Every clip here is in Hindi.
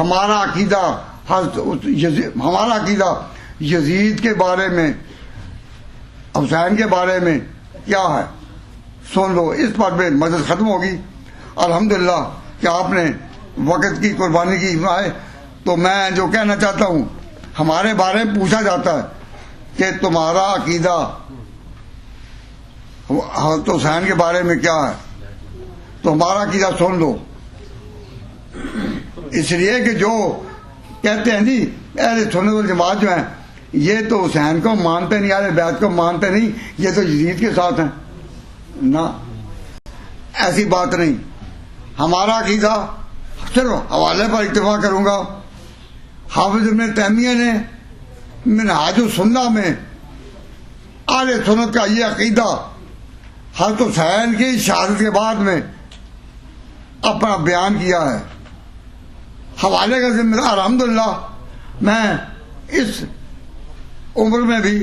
हमारा अकीदा यजीद के बारे में, हुसैन के बारे में क्या है, सुन लो। इस पर में मदद खत्म होगी। अल्हम्दुलिल्लाह कि आपने वक़्त की कुर्बानी की है। तो मैं जो कहना चाहता हूँ, हमारे बारे में पूछा जाता है कि तुम्हारा अकीदा हज़रत हुसैन के बारे में क्या है, तो हमारा अकीदा सुन लो। इसलिए कि जो कहते हैं जी अहले सुन्नत वल जमात जो है, ये तो हुसैन को मानते नहीं, अहले बैत को मानते नहीं, ये तो यजीद के साथ हैं ना। ऐसी बात नहीं। हमारा अकीदा सिर्फ हवाले पर इत्तेफा करूंगा। हाफिज इब्न तैमिया ने मिनहाजुस सुन्नह में अहले सुन्नत का ये अकीदा हज़रत हुसैन की शहादत के बाद में अपना बयान किया है। हवाले का जिम्मेदार अल्हम्दुलिल्लाह मैं इस उम्र में भी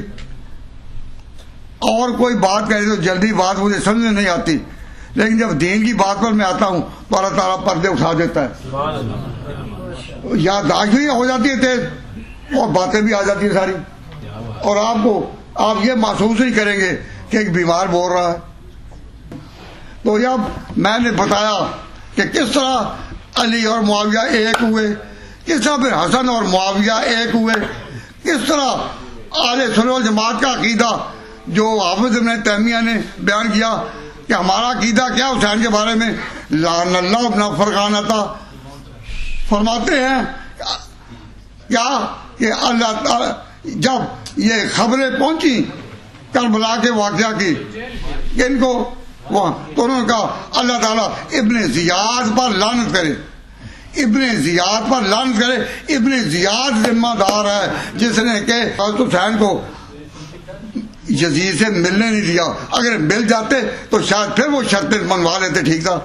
और कोई बात करे तो जल्दी बात मुझे समझ में नहीं आती, लेकिन जब दीन की बात पर मैं आता हूँ तो अल्लाह ताला पर्दे उठा देता है। याददाश्त भी हो जाती है तेज और बातें भी आ जाती है सारी, और आप ये महसूस नहीं करेंगे कि एक बीमार बोल रहा है। तो जब मैंने बताया कि किस तरह अली और मुआविया एक हुए, किस तरह फिर हसन और मुआविया एक हुए, किस तरह अहले सुन्नत वल जमात का अकीदा जो हाफिज इब्न तैमिया ने बयान किया कि हमारा अकीदा क्या हुसैन के बारे में, लानल्लाहु इब्न फरकान था, फरमाते हैं क्या कि अल्लाह ताला जब ये खबरें पहुंची करबला के वाक़या की इनको वहां, तो उन्होंने कहा अल्लाह ताला इब्न जियाद पर लानत करे, इब्न जियाद पर लानत करे। इब्न जियाद जिम्मेदार है जिसने के हज़रत हुसैन को यजीद से मिलने नहीं दिया। अगर मिल जाते तो शायद फिर वो शर्तें मनवा लेते, ठीक था।